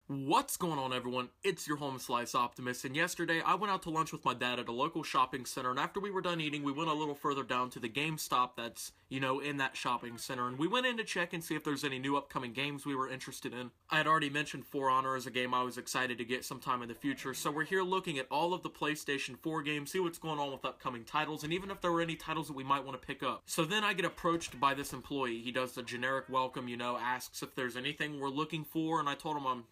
What's going on, everyone? It's your home slice Optimus, and yesterday I went out to lunch with my dad at a local shopping center, and after we were done eating, we went a little further down to the GameStop that's, in that shopping center, and we went in to check and see if there's any new upcoming games we were interested in. I had already mentioned For Honor as a game I was excited to get sometime in the future, so we're here looking at all of the PlayStation 4 games, see what's going on with upcoming titles, and even if there were any titles that we might want to pick up. So then I get approached by this employee. He does the generic welcome, asks if there's anything we're looking for, and I told him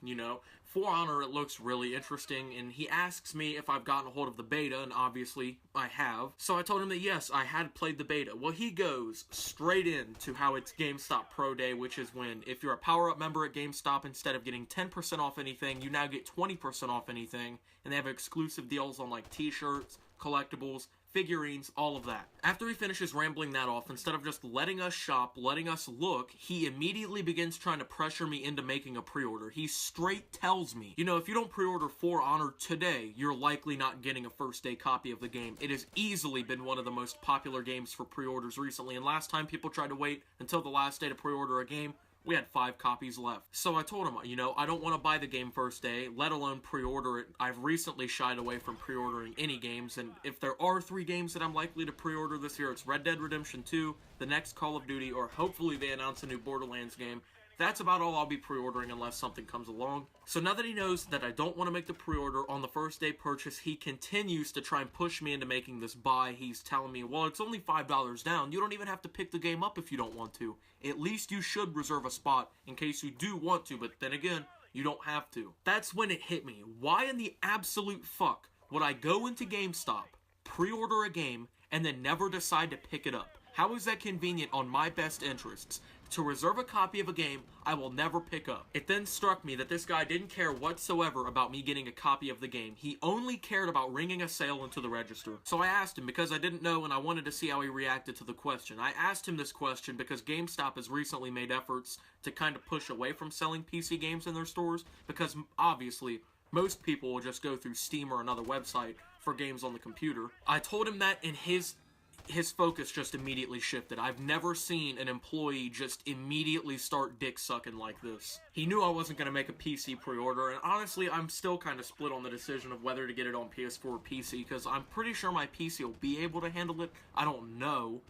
For Honor, it looks really interesting, and he asks me if I've gotten a hold of the beta, and obviously I have. So I told him that yes, I had played the beta. Well, he goes straight into how it's GameStop Pro Day, which is when, if you're a power-up member at GameStop, instead of getting 10% off anything, you now get 20% off anything, and they have exclusive deals on like t-shirts, collectibles, figurines, all of that. After he finishes rambling that off, instead of just letting us shop, letting us look, he immediately begins trying to pressure me into making a pre-order. He straight tells me, if you don't pre-order For Honor today, you're likely not getting a first day copy of the game. It has easily been one of the most popular games for pre-orders recently, and last time people tried to wait until the last day to pre-order a game, we had 5 copies left. So I told him, I don't want to buy the game first day, let alone pre-order it. I've recently shied away from pre-ordering any games, and if there are 3 games that I'm likely to pre-order this year, it's Red Dead Redemption 2, the next Call of Duty, or hopefully they announce a new Borderlands game. That's about all I'll be pre-ordering unless something comes along. So now that he knows that I don't want to make the pre-order on the first day purchase, he continues to try and push me into making this buy. He's telling me, well, it's only $5 down. You don't even have to pick the game up if you don't want to. At least you should reserve a spot in case you do want to, but then again, you don't have to. That's when it hit me. Why in the absolute fuck would I go into GameStop, pre-order a game, and then never decide to pick it up? How is that convenient on my best interests? To reserve a copy of a game I will never pick up. It then struck me that this guy didn't care whatsoever about me getting a copy of the game. He only cared about ringing a sale into the register. So I asked him because I didn't know and I wanted to see how he reacted to the question. I asked him this question because GameStop has recently made efforts to kind of push away from selling PC games in their stores because obviously most people will just go through Steam or another website for games on the computer. I told him that and his focus just immediately shifted. I've never seen an employee just immediately start dick sucking like this. He knew I wasn't going to make a PC pre-order, and honestly, I'm still kind of split on the decision of whether to get it on PS4 or PC, because I'm pretty sure my PC will be able to handle it. I don't know,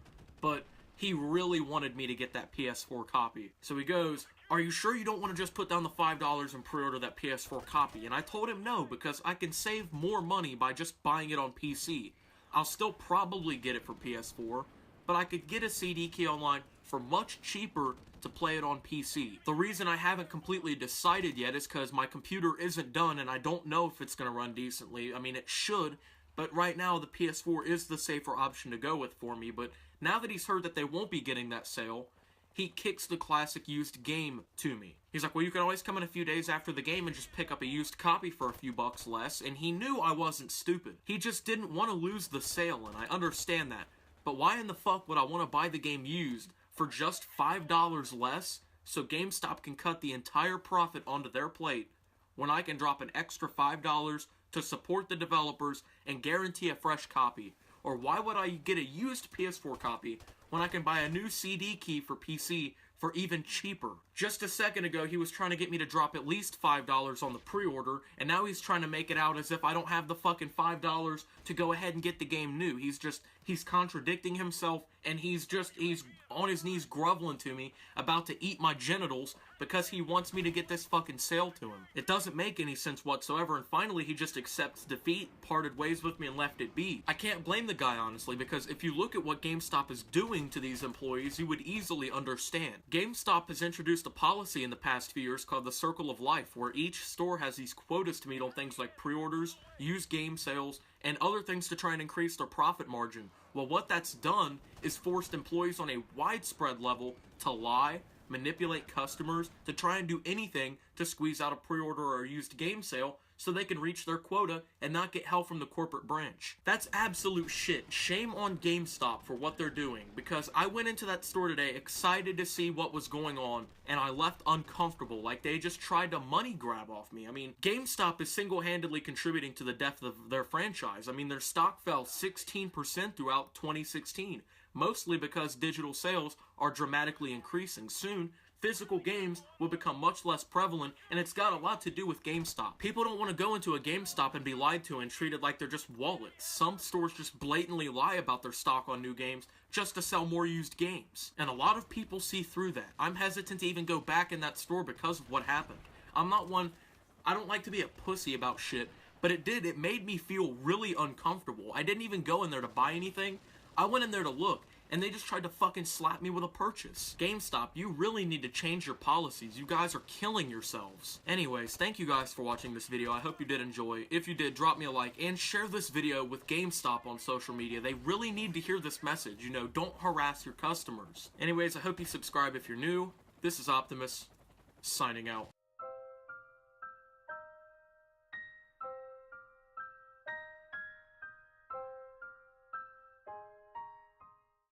but he really wanted me to get that PS4 copy. So he goes, are you sure you don't want to just put down the $5 and pre-order that PS4 copy? And I told him no, because I can save more money by just buying it on PC. I'll still probably get it for PS4, but I could get a CD key online for much cheaper to play it on PC. The reason I haven't completely decided yet is because my computer isn't done and I don't know if it's going to run decently. I mean, it should, but right now the PS4 is the safer option to go with for me. But now that he's heard that they won't be getting that sale, he kicks the classic used game to me. He's like, well, you can always come in a few days after the game and just pick up a used copy for a few bucks less, and he knew I wasn't stupid. He just didn't want to lose the sale, and I understand that. But why in the fuck would I want to buy the game used for just $5 less so GameStop can cut the entire profit onto their plate when I can drop an extra $5 to support the developers and guarantee a fresh copy? Or why would I get a used PS4 copy when I can buy a new CD key for PC for even cheaper? Just a second ago, he was trying to get me to drop at least $5 on the pre-order, and now he's trying to make it out as if I don't have the fucking $5 to go ahead and get the game new. He's contradicting himself, and he's on his knees groveling to me, about to eat my genitals, because he wants me to get this fucking sale to him. It doesn't make any sense whatsoever, and finally he just accepts defeat, parted ways with me, and left it be. I can't blame the guy, honestly, because if you look at what GameStop is doing to these employees, you would easily understand. GameStop has introduced a policy in the past few years called the Circle of Life, where each store has these quotas to meet on things like pre-orders, used game sales, and other things to try and increase their profit margin. Well, what that's done is forced employees on a widespread level to lie, manipulate customers, to try and do anything to squeeze out a pre-order or a used game sale so they can reach their quota and not get hell from the corporate branch. That's absolute shit. Shame on GameStop for what they're doing, because I went into that store today excited to see what was going on, and I left uncomfortable, like they just tried to money grab off me. I mean, GameStop is single-handedly contributing to the death of their franchise. I mean, their stock fell 16% throughout 2016. mostly because digital sales are dramatically increasing. Soon, physical games will become much less prevalent, and it's got a lot to do with GameStop. People don't want to go into a GameStop and be lied to and treated like they're just wallets. Some stores just blatantly lie about their stock on new games just to sell more used games. And a lot of people see through that. I'm hesitant to even go back in that store because of what happened. I don't like to be a pussy about shit, but it made me feel really uncomfortable. I didn't even go in there to buy anything. I went in there to look, and they just tried to fucking slap me with a purchase. GameStop, you really need to change your policies. You guys are killing yourselves. Anyways, thank you guys for watching this video. I hope you did enjoy. If you did, drop me a like and share this video with GameStop on social media. They really need to hear this message. You know, don't harass your customers. Anyways, I hope you subscribe if you're new. This is Optimus, signing out.